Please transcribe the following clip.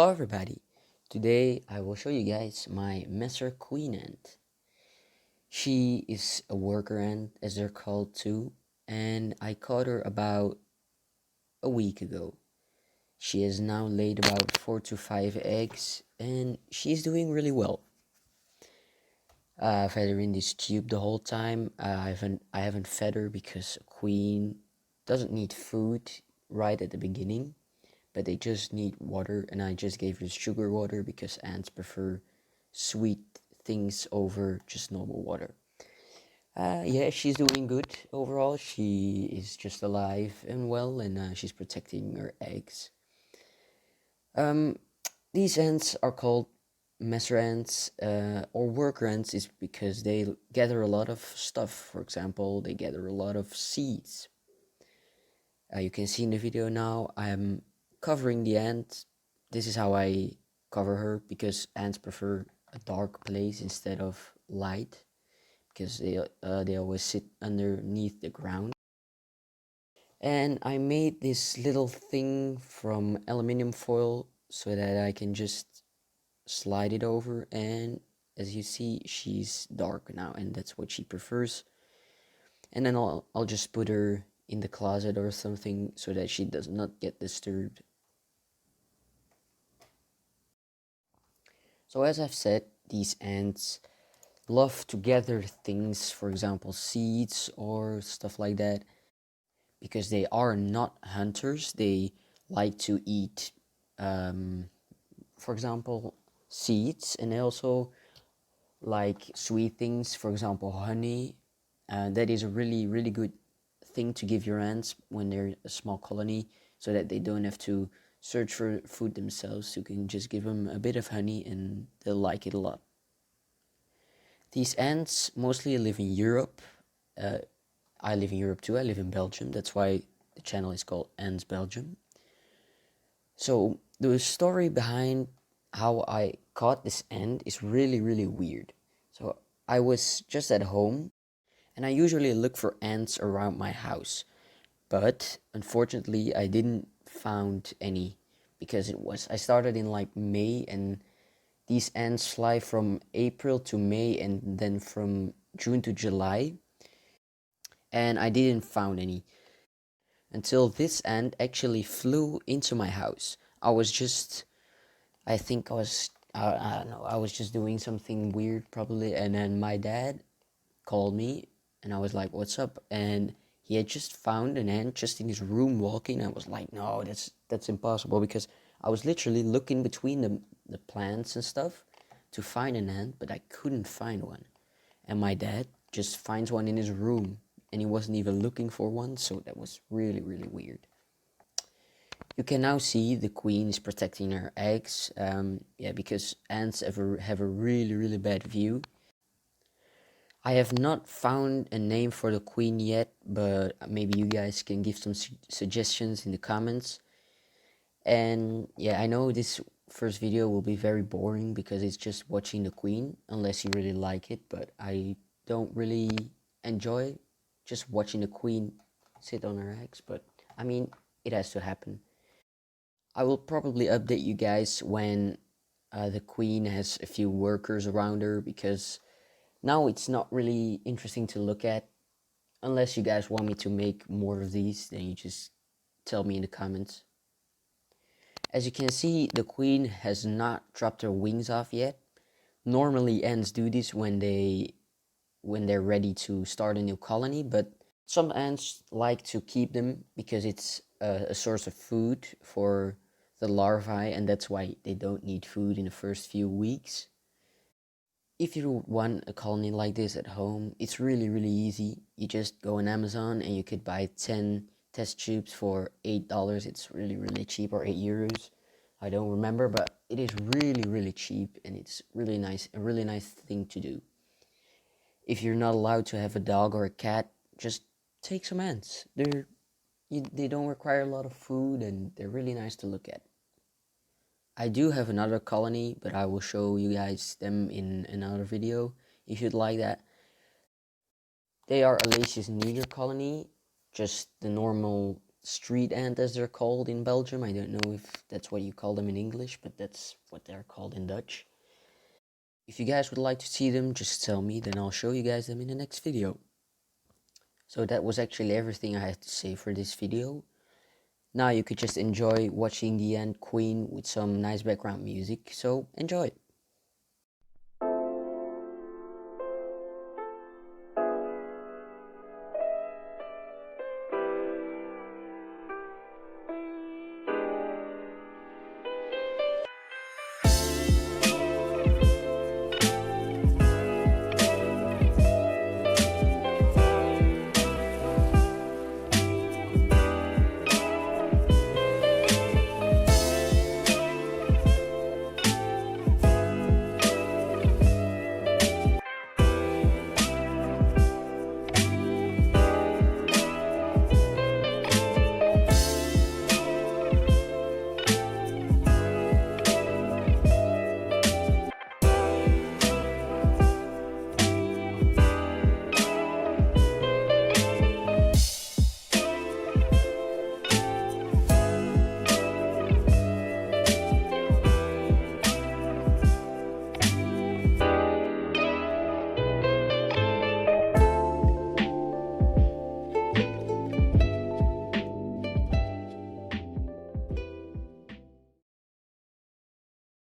Hello everybody! Today I will show you guys my messor queen ant. She is a worker ant as they're called too, and I caught her about a week ago. She has now laid about 4 to 5 eggs and she's doing really well. I've had her in this tube the whole time. I haven't fed her because a queen doesn't need food right at the beginning, but they just need water, and I just gave her sugar water because ants prefer sweet things over just normal water. Yeah, she's doing good overall. She is just alive and well, and she's protecting her eggs. Um, these ants are called messor ants or worker ants is because they gather a lot of stuff. For example, they gather a lot of seeds. You can see in the video now I'm covering the ant. This is how I cover her because ants prefer a dark place instead of light because they always sit underneath the ground. And I made this little thing from aluminum foil so that I can just slide it over, and as you see she's dark now and that's what she prefers. And then I'll just put her in the closet or something so that she does not get disturbed. So as I've said, these ants love to gather things, for example seeds or stuff like that, because they are not hunters. They like to eat for example seeds, and they also like sweet things, for example honey. That is a really good thing to give your ants when they're a small colony, so that they don't have to search for food themselves. You can just give them a bit of honey and they'll like it a lot. These ants mostly live in Europe. uh, I live in Europe too. I live in Belgium. That's why the channel is called Ants Belgium. So the story behind how I caught this ant is really weird. So I was just at home, and I usually look for ants around my house, but unfortunately I didn't found any, because I started in like May, and these ants fly from April to May and then from June to July, and I didn't found any until this ant actually flew into my house. I think I don't know, I was just doing something weird probably, and then my dad called me and I was like, "What's up?" And he had just found an ant just in his room walking. I was like, "No, that's impossible," because I was literally looking between the plants and stuff to find an ant, but I couldn't find one. And my dad just finds one in his room, and he wasn't even looking for one, so that was really weird. You can now see the queen is protecting her eggs. Yeah, because ants have a really bad view. I have not found a name for the queen yet, but maybe you guys can give some suggestions in the comments. And yeah, I know this first video will be very boring because it's just watching the queen, unless you really like it, but I don't really enjoy just watching the queen sit on her eggs, but I mean, it has to happen. I will probably update you guys when the queen has a few workers around her, because now it's not really interesting to look at. Unless you guys want me to make more of these, then you just tell me in the comments. As you can see, the queen has not dropped her wings off yet. Normally ants do this when they're ready to start a new colony, but some ants like to keep them because it's a source of food for the larvae, and that's why they don't need food in the first few weeks. If you want a colony like this at home, it's really easy. You just go on Amazon and you could buy 10 test tubes for $8. It's really cheap, or €8. I don't remember, but it is really cheap, and it's really nice, a really nice thing to do. If you're not allowed to have a dog or a cat, just take some ants. They don't require a lot of food, and they're really nice to look at. I do have another colony, but I will show you guys them in another video if you'd like that. They are Alasia's niger colony, just the normal street ant, as they're called in Belgium. I don't know if that's what you call them in English, but that's what they're called in Dutch. If you guys would like to see them, just tell me, then I'll show you guys them in the next video. So that was actually everything I had to say for this video. Now you could just enjoy watching the Ant Queen with some nice background music, so enjoy!